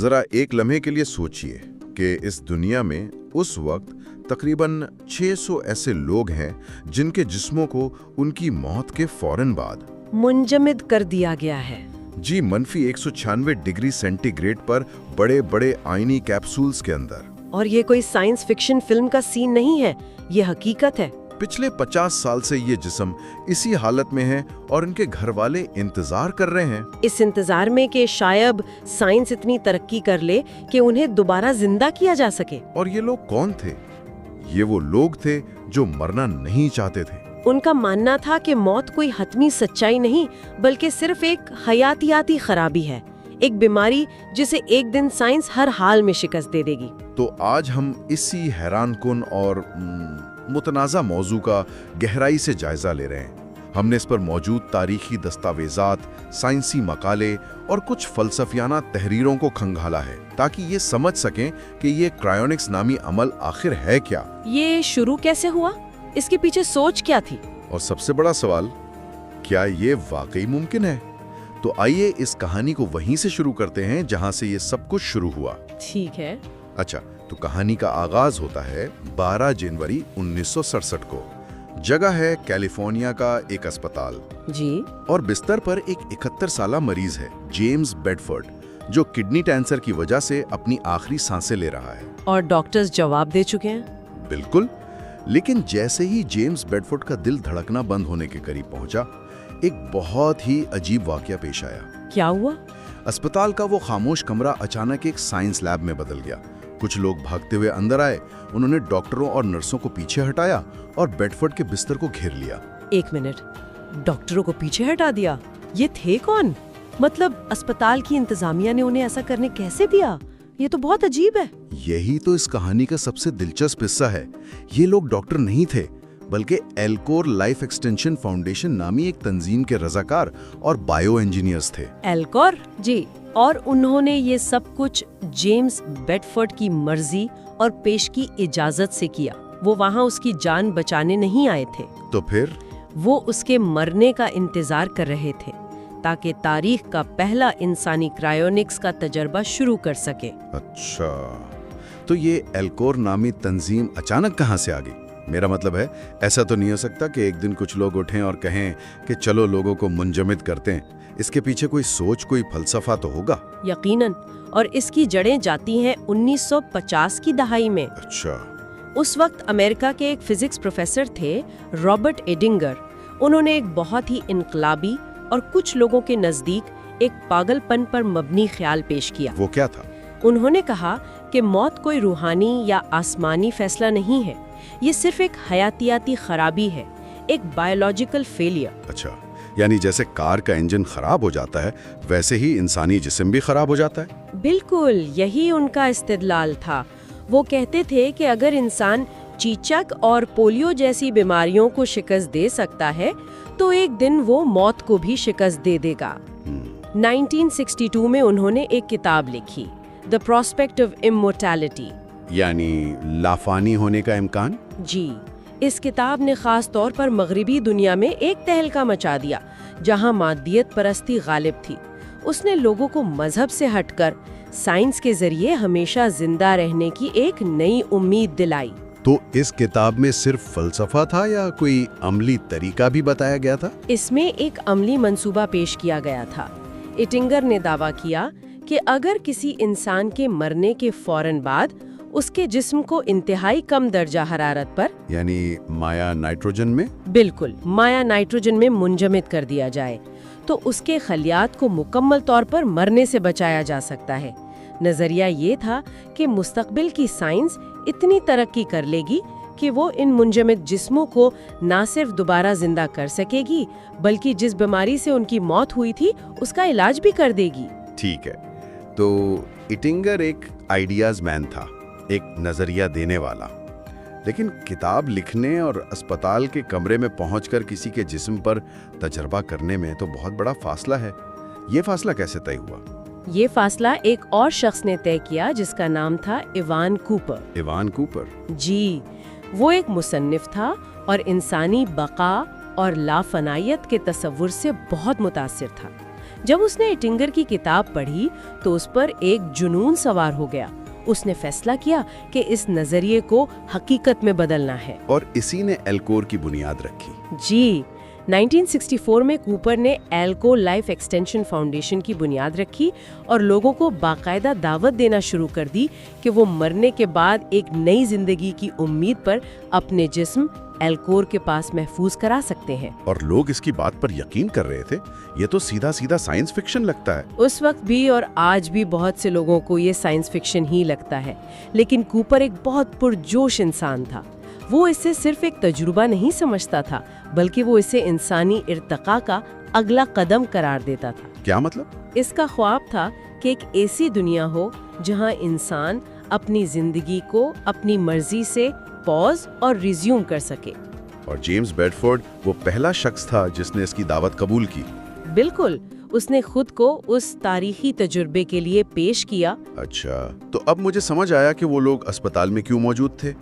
जरा एक लम्हे के लिए सोचिए कि इस दुनिया में उस वक्त तकरीबन 600 ऐसे लोग हैं जिनके जिस्मों को उनकी मौत के फौरन बाद मुंजमद कर दिया गया है। जी, मनफी 196 डिग्री सेंटीग्रेड पर बड़े बड़े आयनी कैप्सूल्स के अंदर। और ये कोई साइंस फिक्शन फिल्म का सीन नहीं है, ये हकीकत है। पिछले 50 साल से ये जिस्म इसी हालत में है और इनके घर वाले इंतजार कर रहे हैं। इस इंतजार में कि शायद साइंस इतनी तरक्की कर ले कि उन्हें दोबारा जिंदा किया जा सके। और ये लोग कौन थे? ये वो लोग थे जो मरना नहीं चाहते थे। उनका मानना था कि मौत कोई हतमी सच्चाई नहीं बल्कि सिर्फ एक हयातियाती खराबी है, एक बीमारी जिसे एक दिन साइंस हर हाल में शिकस्त दे देगी। तो आज हम इसी हैरानकुन और मुतनाज़ा मौजू का गहराई से जायजा ले रहे हैं। हमने इस पर मौजूद तारीखी दस्तावेजात, साइंसी मकाले और कुछ फलसफियाना तहरीरों को खंगाला है ताकि ये समझ सकें कि ये क्रायोनिक्स नामी अमल आखिर है क्या, ये शुरू कैसे हुआ, इसके पीछे सोच क्या थी, और सबसे बड़ा सवाल, क्या ये वाकई मुमकिन है? तो आइए इस कहानी को वहीं से शुरू करते हैं जहां से ये सब कुछ शुरू हुआ। ठीक है। अच्छा, तो कहानी का आगाज होता है 12 जनवरी 1967 को। जगह है कैलिफोर्निया का एक अस्पताल जी। और बिस्तर पर एक 71 साला मरीज है, जेम्स बेडफोर्ड, जो किडनी कैंसर की वजह से अपनी आखिरी सांसें ले रहा है। और डॉक्टर्स जवाब दे चुके हैं। बिल्कुल, लेकिन जैसे ही जेम्स बेडफोर्ड का दिल धड़कना बंद होने के करीब पहुंचा, एक बहुत ही अजीब वाकया पेश आया। क्या हुआ? अस्पताल का वो खामोश कमरा अचानक एक साइंस लैब में बदल गया। कुछ लोग भागते हुए अंदर आए, उन्होंने डॉक्टरों और नर्सों को पीछे हटाया और बेडफोर्ड के बिस्तर को घेर लिया। एक मिनट, डॉक्टरों को पीछे हटा दिया? ये थे कौन? मतलब अस्पताल की इंतजामिया ने उन्हें ऐसा करने कैसे दिया? ये तो बहुत अजीब है। यही तो इस कहानी का सबसे दिलचस्प हिस्सा है। ये लोग डॉक्टर नहीं थे, बल्कि एल्कोर लाइफ एक्सटेंशन फाउंडेशन नामी एक तंजीम के रजाकार और बायो इंजीनियर्स थे। एल्कोर? जी। और उन्होंने ये सब कुछ जेम्स बेडफोर्ड की मर्जी और पेश की इजाजत से किया। वो वहाँ उसकी जान बचाने नहीं आए थे। तो फिर? वो उसके मरने का इंतजार कर रहे थे ताकि तारीख का पहला इंसानी क्रायोनिक्स का तजर्बा शुरू कर सके। अच्छा, तो ये एल्कोर नामी तंजीम अचानक कहाँ से आ गई? मेरा मतलब है, ऐसा तो नहीं हो सकता कि एक दिन कुछ लोग उठें और कहें कि चलो लोगों को मुंजमद करते हैं। इसके पीछे कोई सोच, कोई फलसफा तो होगा। यकीनन। और इसकी जड़ें जाती हैं 1950 की दहाई में। अच्छा। उस वक्त अमेरिका के एक फिजिक्स प्रोफेसर थे, रॉबर्ट एडिंगर। उन्होंने एक बहुत ही इनकलाबी और कुछ लोगों के नजदीक एक पागलपन पर मबनी ख्याल पेश किया। वो क्या था? उन्होंने कहा कि मौत कोई रूहानी या आसमानी फैसला नहीं है, ये सिर्फ एक हयातियाती खराबी है, एक बायोलॉजिकल फेलियर। अच्छा, यानी जैसे कार का इंजन खराब हो जाता है, वैसे ही इंसानी जिस्म भी खराब हो जाता है। बिल्कुल, यही उनका इस्तिदलाल था। वो कहते थे कि अगर इंसान चीचक और पोलियो जैसी बीमारियों को शिकस्त दे सकता है, तो एक दिन वो मौत को भी शिकस्त दे देगा। 1962 में उन्होंने एक किताब लिखी, द प्रोस्पेक्ट ऑफ इमोर्टैलिटी, यानी लाफानी होने का इम्कान। जी। इस किताब ने खास तौर पर मगरिबी दुनिया में एक तहलका मचा दिया जहां मादियत परस्ती गालिब थी। उसने लोगों को मजहब से हटकर साइंस के जरिए हमेशा जिंदा रहने की एक नई उम्मीद दिलाई। तो इस किताब में सिर्फ फलसफा था या कोई अमली तरीका भी बताया गया था? इसमें एक अमली मंसूबा पेश किया गया था। एटिंगर ने दावा किया कि अगर किसी इंसान के मरने के फौरन बाद उसके जिस्म को इंतहाई कम दर्जा हरारत पर, यानी माया नाइट्रोजन में, बिल्कुल माया नाइट्रोजन में मुंजमद कर दिया जाए, तो उसके खलियात को मुकम्मल तौर पर मरने से बचाया जा सकता है। नजरिया ये था कि मुस्तकबिल की साइंस इतनी तरक्की कर लेगी कि वो इन मुंजमद जिस्मों को न सिर्फ दोबारा जिंदा कर सकेगी, बल्कि जिस बीमारी से उनकी मौत हुई थी उसका इलाज भी कर देगी। ठीक है, तो इटिंगर एक आइडियाज मैन था, एक नजरिया देने वाला, लेकिन किताब लिखने और अस्पताल के कमरे में पहुंचकर किसी के जिस्म पर तजर्बा करने में तो बहुत बड़ा फासला है। ये फासला कैसे तय हुआ? ये फासला एक और शख्स ने तय किया जिसका नाम था इवान कूपर। Ivan Cooper? जी, वो एक मुसन्निफ था और इंसानी बका और लाफनायत के तस्वुर से बहुत मुतासिर था। जब उसने एटिंगर की किताब पढ़ी तो उस पर एक जुनून सवार हो गया। उसने फैसला किया कि इस नजरिए को हकीकत में बदलना है। और इसी ने एल्कोर की बुनियाद रखी। जी, 1964 में कूपर ने एल्को लाइफ एक्सटेंशन फाउंडेशन की बुनियाद रखी और लोगों को बाकायदा दावत देना शुरू कर दी कि वो मरने के बाद एक नई जिंदगी की उम्मीद पर अपने जिस्म एल्कोर के पास महफूज करा सकते हैं। और लोग इसकी बात पर यकीन कर रहे थे। ये तो सीधा सीधा साइंस फिक्शन लगता है। उस वक्त भी और आज भी बहुत से लोगों को ये साइंस फिक्शन ही लगता है, लेकिन कूपर एक बहुत पुरजोश इंसान था। वो इसे सिर्फ एक तजुर्बा नहीं समझता था, बल्कि वो इसे इंसानी इर्तका का अगला कदम करार देता था। क्या मतलब? इसका ख्वाब था कि एक ऐसी दुनिया हो जहां इंसान अपनी जिंदगी को अपनी मर्जी से पॉज और रिज्यूम कर सके। और जेम्स बेडफोर्ड वो पहला शख्स था जिसने इसकी दावत कबूल की। बिल्कुल, उसने खुद को उस तारीखी तजुर्बे के लिए पेश किया। अच्छा, तो अब मुझे समझ आया कि वो लोग अस्पताल में क्यों मौजूद थे।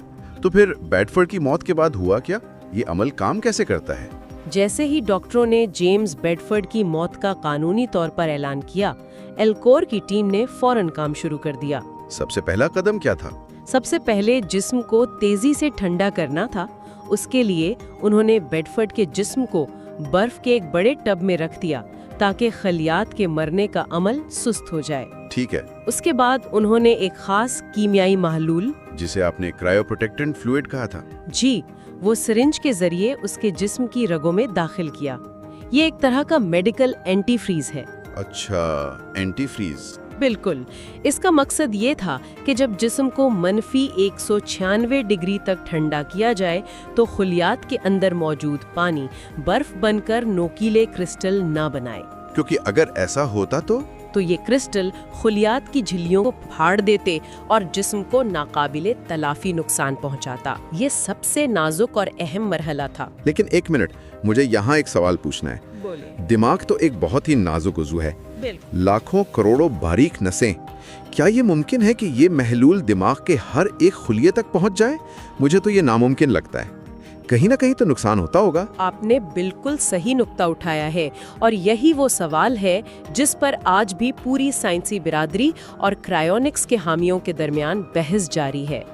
तो फिर बेडफोर्ड की मौत के बाद हुआ क्या? ये अमल काम कैसे करता है? जैसे ही डॉक्टरों ने जेम्स बेडफोर्ड की मौत का कानूनी तौर पर ऐलान किया, एल्कोर की टीम ने फौरन काम शुरू कर दिया। सबसे पहला कदम क्या था? सबसे पहले जिस्म को तेजी से ठंडा करना था। उसके लिए उन्होंने बेडफोर्ड के जिस्म को बर्फ के एक बड़े टब में रख दिया ताकि खलियात के मरने का अमल सुस्त हो जाए। ठीक है। उसके बाद उन्होंने एक खास कीमियाई महलूल, जिसे आपने क्रायोप्रोटेक्टेंट फ्लूइड कहा था, जी, वो सिरिंज के जरिए उसके जिस्म की रगों में दाखिल किया। ये एक तरह का मेडिकल एंटी फ्रीज है। अच्छा, एंटी फ्रीज। बिल्कुल, इसका मकसद ये था कि जब जिस्म को मनफी 196 डिग्री तक ठंडा किया जाए तो खुलियात के अंदर मौजूद पानी बर्फ बनकर नोकीले क्रिस्टल ना बनाए, क्योंकि अगर ऐसा होता तो ये क्रिस्टल खुलियात की झिल्लियों को फाड़ देते और जिस्म को नाकाबिले तलाफी नुकसान पहुंचाता। ये सबसे नाजुक और अहम मरहला था। लेकिन एक मिनट, मुझे यहाँ एक सवाल पूछना है। बोलिए। दिमाग तो एक बहुत ही नाजुक उज़ू है, लाखों करोड़ों बारीक नसें। क्या ये मुमकिन है कि ये महलूल दिमाग के हर एक खुलिये तक पहुंच जाए? मुझे तो ये नामुमकिन लगता है। कहीं ना कहीं तो नुकसान होता होगा। आपने बिल्कुल सही नुक्ता उठाया है और यही वो सवाल है जिस पर आज भी पूरी साइंसी बिरादरी और क्रायोनिक्स के हामियों के दरमियान बहस जारी है।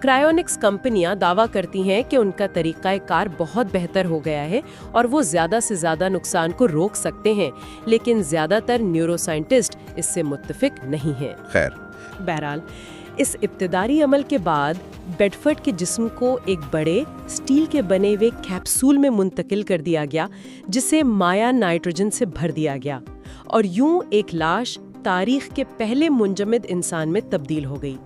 क्रायोनिक्स कंपनियां दावा करती हैं कि उनका तरीक़ाकार बहुत बेहतर हो गया है और वो ज़्यादा से ज़्यादा नुकसान को रोक सकते हैं, लेकिन ज़्यादातर न्यूरोसाइंटिस्ट इससे मुत्तफिक नहीं हैं। खैर, बहरहाल इस इब्तिदाई अमल के बाद बेडफोर्ड के जिस्म को एक बड़े स्टील के बने हुए कैप्सूल में मुंतकिल कर दिया गया, जिसे माया नाइट्रोजन से भर दिया गया और यूं एक लाश तारीख के पहले मुंजमद इंसान में तब्दील हो गई।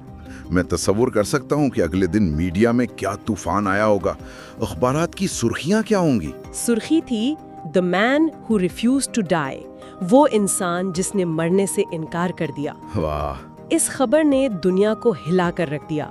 मैं तसव्वुर कर सकता हूँ कि अगले दिन मीडिया में क्या तूफान आया होगा। अखबारात की सुर्खियाँ क्या होंगी? सुर्खी थी, the man who refused to die, वो इंसान जिसने मरने से इनकार कर दिया। वाह! इस खबर ने दुनिया को हिला कर रख दिया।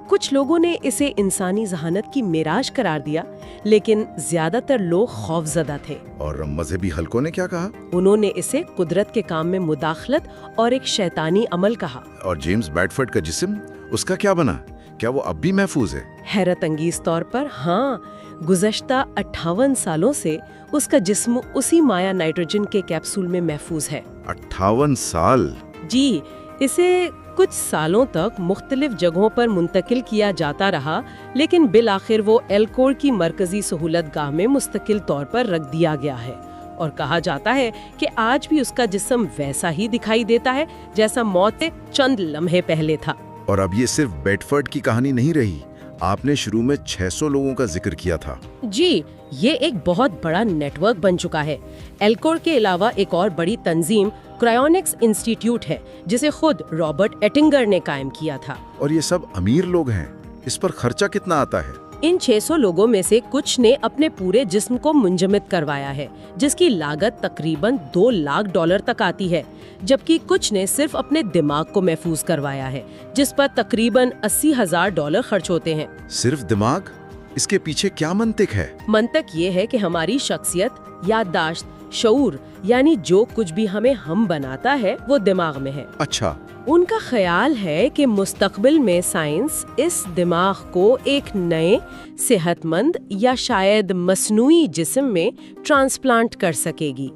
कुछ लोगों ने इसे इंसानी जहानत की मिराज करार दिया, लेकिन ज्यादातर लोग खौफजदा थे। और मजहबी हलकों ने क्या कहा? उन्होंने इसे कुदरत के काम में मुदाखलत और एक शैतानी अमल कहा। और जेम्स बेडफोर्ड का जिस्म, उसका क्या बना? क्या वो अब भी महफूज है? हैरत अंगेज तौर पर हाँ, गुज़श्ता 58 सालों से उसका जिस्म उसी माया नाइट्रोजन के कैप्सूल में महफूज है। 58 साल? जी, इसे कुछ सालों तक मुख्तलिफ जगहों पर मुंतकिल किया जाता रहा, लेकिन बिल आखिर वो एल्कोर की मरकजी सहूलत गाह में मुस्तकिल तौर पर रख दिया गया है और कहा जाता है कि आज भी उसका जिस्म वैसा ही दिखाई देता है जैसा मौत से चंद लम्हे पहले था। और अब ये सिर्फ बेडफोर्ड की कहानी नहीं रही। आपने शुरू में 600 लोगों का जिक्र किया था। जी, ये एक बहुत बड़ा नेटवर्क बन चुका है। एल्कोर के अलावा एक और बड़ी तंजीम क्रायोनिक्स इंस्टीट्यूट है, जिसे खुद रॉबर्ट एटिंगर ने कायम किया था। और ये सब अमीर लोग हैं। इस पर खर्चा कितना आता है? इन 600 लोगों में से कुछ ने अपने पूरे जिस्म को मुंजमद करवाया है, जिसकी लागत तकरीबन $2 लाख तक आती है, जबकि कुछ ने सिर्फ अपने दिमाग को महफूज करवाया है, जिस पर तकरीबन $80,000 खर्च होते हैं। सिर्फ दिमाग? इसके पीछे क्या मंतिक है? मंतक ये है कि हमारी शख्सियत, याददाश्त, शऊर, यानी जो कुछ भी हमें हम बनाता है वो दिमाग में है। अच्छा। उनका ख्याल है कि मुस्तकबिल में साइंस इस दिमाग को एक नए, सेहतमंद या शायद मसनूई जिस्म में ट्रांसप्लांट कर सकेगी।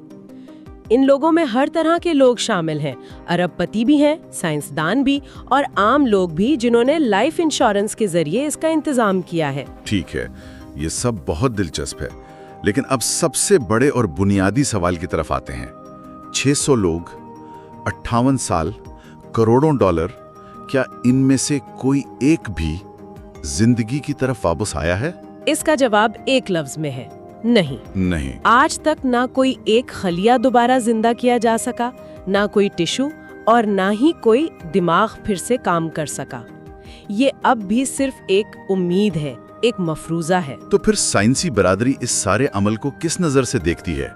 इन लोगों में हर तरह के लोग शामिल हैं, अरबपति भी हैं, साइंसदान भी और आम लोग भी जिन्होंने लाइफ इंश्योरेंस के जरिए इसका इंतजाम किया है। ठीक है, ये सब बहुत दिलचस्प है, लेकिन अब सबसे बड़े और बुनियादी सवाल की तरफ आते हैं। 600 लोग, 58 साल, करोड़ों डॉलर, क्या इनमें से कोई एक भी जिंदगी की तरफ वापस आया है? इसका जवाब एक लफ्ज में है, नहीं। आज तक ना कोई एक खलिया दोबारा जिंदा किया जा सका, ना कोई टिश्यू और ना ही कोई दिमाग फिर से काम कर सका। ये अब भी सिर्फ एक उम्मीद है, एक मफरूजा है। तो फिर साइंसी बरादरी इस सारे अमल को किस नजर से देखती है?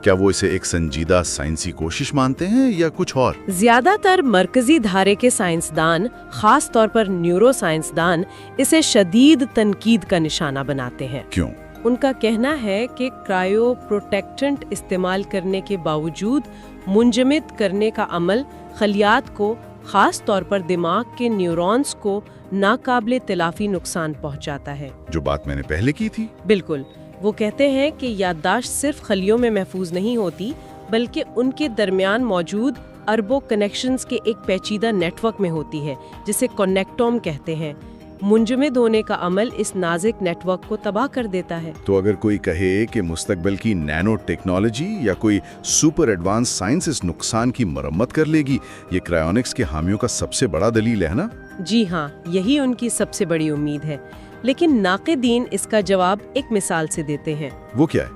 क्या वो इसे एक संजीदा साइंसी कोशिश मानते हैं या कुछ और? ज्यादातर मरकजी धारे के साइंसदान, खास तौर पर न्यूरो साइंसदान, इसे शदीद तनकीद का निशाना बनाते हैं। क्यों? उनका कहना है कि क्रायो प्रोटेक्टेंट इस्तेमाल करने के बावजूद मुंजमद करने का अमल खलियात को, खास तौर पर दिमाग के न्यूरॉन्स को नाकाबिले तिलाफी नुकसान पहुंचाता है। जो बात मैंने पहले की थी। बिल्कुल। वो कहते हैं कि याददाश्त सिर्फ खलियों में महफूज नहीं होती, बल्कि उनके दरमियान मौजूद अरबों कनेक्शंस के एक पेचीदा नेटवर्क में होती है, जिसे कनेक्टोम कहते हैं। मुंजमद होने का अमल इस नाजुक नेटवर्क को तबाह कर देता है। तो अगर कोई कहे कि मुस्तकबिल की नैनो टेक्नोलॉजी या कोई सुपर एडवांस साइंस इस नुकसान की मरम्मत कर लेगी, ये क्रायोनिक्स के हामियों का सबसे बड़ा दलील है ना? जी हाँ, यही उनकी सबसे बड़ी उम्मीद है। लेकिन नाक़िदीन इसका जवाब एक मिसाल से देते हैं। वो क्या है?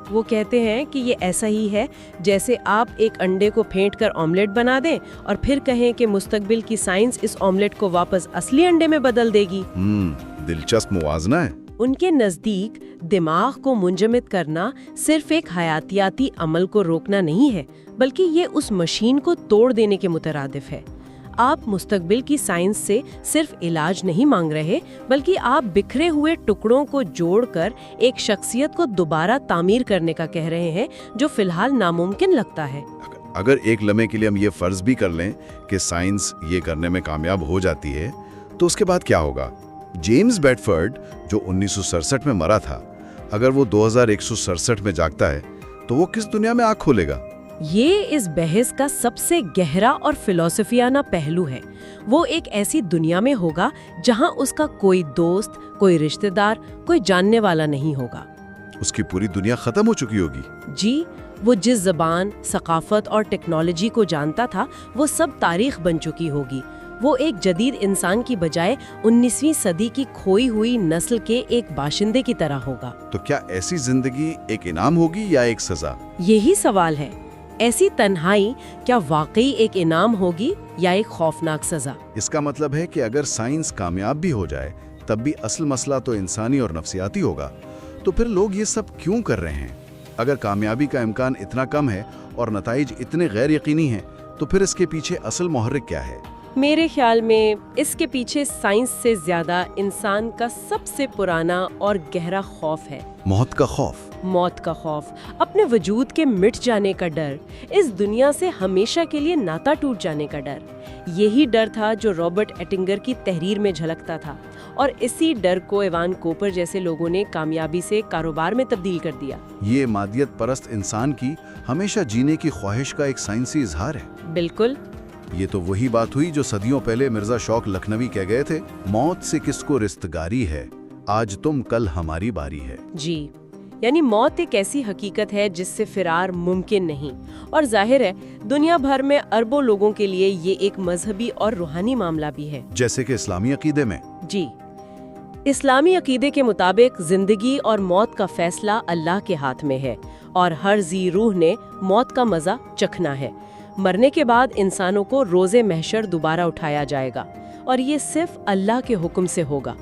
वो कहते हैं कि ये ऐसा ही है जैसे आप एक अंडे को फेंट कर ऑमलेट बना दें और फिर कहें कि मुस्तकबिल की साइंस इस ऑमलेट को वापस असली अंडे में बदल देगी। दिलचस्प मुवाजना है। उनके नजदीक दिमाग को मुंजमद करना सिर्फ एक हयातियाती अमल को रोकना नहीं है, बल्कि ये उस मशीन को तोड़ देने के मुतरादिफ है। आप मुस्तकबिल की साइंस से सिर्फ इलाज नहीं मांग रहे, बल्कि आप बिखरे हुए टुकड़ों को जोड़कर एक शख्सियत को दोबारा तामीर करने का कह रहे हैं, जो फिलहाल नामुमकिन लगता है। अगर एक लम्हे के लिए हम ये फर्ज भी कर लें कि साइंस ये करने में कामयाब हो जाती है, तो उसके बाद क्या होगा? जेम्स बेडफोर्ड, जो 1967 में मरा था, अगर वो 2167 में जागता है, तो वो किस दुनिया में आँख खोलेगा? ये इस बहस का सबसे गहरा और फिलॉसफियाना पहलू है। वो एक ऐसी दुनिया में होगा जहां उसका कोई दोस्त, कोई रिश्तेदार, कोई जानने वाला नहीं होगा। उसकी पूरी दुनिया खत्म हो चुकी होगी। जी, वो जिस ज़बान, सकाफत और टेक्नोलॉजी को जानता था, वो सब तारीख बन चुकी होगी। वो एक जदीद इंसान की बजाय 19वीं सदी की खोई हुई नस्ल के एक बाशिंदे की तरह होगा। तो क्या ऐसी जिंदगी एक इनाम होगी या एक सजा? यही सवाल है। ऐसी तन्हाई क्या वाकई एक इनाम होगी या एक खौफनाक सजा? इसका मतलब है कि अगर साइंस कामयाब भी हो जाए, तब भी असल मसला तो इंसानी और नफ्सियाती होगा। तो फिर लोग ये सब क्यों कर रहे हैं? अगर कामयाबी का इम्कान इतना कम है और नताइज इतने गैर यकीनी हैं, तो फिर इसके पीछे असल मुहर्रिक क्या है? मेरे ख्याल में इसके पीछे साइंस से ज्यादा इंसान का सबसे पुराना और गहरा खौफ है। मौत का खौफ? मौत का खौफ, अपने वजूद के मिट जाने का डर, इस दुनिया से हमेशा के लिए नाता टूट जाने का डर। यही डर था जो रॉबर्ट एटिंगर की तहरीर में झलकता था, और इसी डर को इवान कोपर जैसे लोगों ने कामयाबी से कारोबार में तब्दील कर दिया। ये मादियत परस्त इंसान की हमेशा जीने की ख्वाहिश का एक साइंसी इजहार है। बिल्कुल। ये तो वही बात हुई जो सदियों पहले मिर्जा शौक लखनवी कह गए थे, मौत से किसको रिश्तेगारी है, आज तुम कल हमारी बारी है। जी, यानी मौत एक ऐसी हकीकत है जिससे फिरार मुमकिन नहीं, और जाहिर है दुनिया भर में अरबों लोगों के लिए ये एक मजहबी और रूहानी मामला भी है। जैसे कि इस्लामी अकीदे में। जी, इस्लामी अकीदे के मुताबिक जिंदगी और मौत का फैसला अल्लाह के हाथ में है, और हर जी रूह ने मौत का मजा चखना है। मरने के बाद इंसानों को रोज़े महशर दोबारा उठाया जाएगा, और ये सिर्फ अल्लाह के हुक्म से होगा।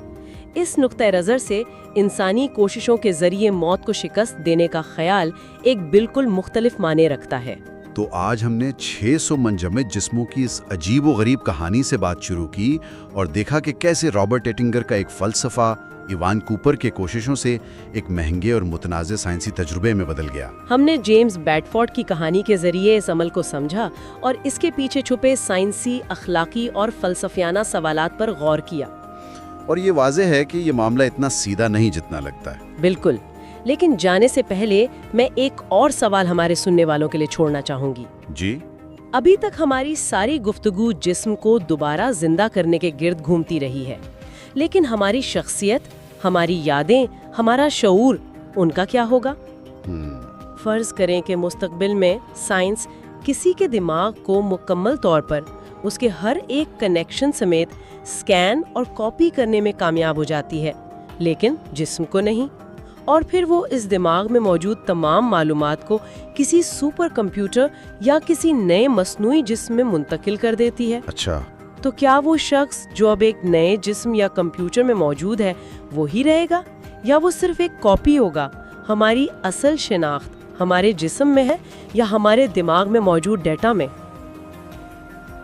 इस नुक्ते नज़र से इंसानी कोशिशों के जरिए मौत को शिकस्त देने का ख्याल एक बिल्कुल मुख्तलिफ माने रखता है। तो आज हमने 600 मुंजमद जिस्मों की इस अजीब व गरीब कहानी से बात शुरू की और देखा कि कैसे रॉबर्ट एटिंगर का एक फ़लसफ़ा इवान कूपर के कोशिशों से एक महंगे और मुतनाज़े साइंसी तजुर्बे में बदल गया। हमने जेम्स बेडफोर्ड की कहानी के जरिए इस अमल को समझा और इसके पीछे छुपे साइंसी, अखलाकी और फ़लसफ़ियाना सवालात पर गौर किया। और ये वाज़ेह है कि ये मामला इतना सीधा नहीं जितना लगता है। बिल्कुल, لیکن جانے سے پہلے میں ایک اور سوال ہمارے سننے والوں کے لیے چھوڑنا چاہوں گی۔ جی؟ ابھی تک ہماری ساری گفتگو جسم کو دوبارہ زندہ کرنے کے گرد گھومتی رہی ہے، لیکن ہماری شخصیت، ہماری یادیں، ہمارا شعور، ان کا کیا ہوگا؟ فرض کریں کہ مستقبل میں سائنس کسی کے دماغ کو مکمل طور پر اس کے ہر ایک کنیکشن سمیت سکین اور کاپی کرنے میں کامیاب ہو جاتی ہے، لیکن جسم کو نہیں، اور پھر وہ اس دماغ میں موجود تمام معلومات کو کسی سپر کمپیوٹر یا کسی نئے مصنوعی جسم میں منتقل کر دیتی ہے۔ اچھا، تو کیا وہ شخص جو اب ایک نئے جسم یا کمپیوٹر میں موجود ہے وہی رہے گا، یا وہ صرف ایک کاپی ہوگا؟ ہماری اصل شناخت ہمارے جسم میں ہے یا ہمارے دماغ میں موجود ڈیٹا میں؟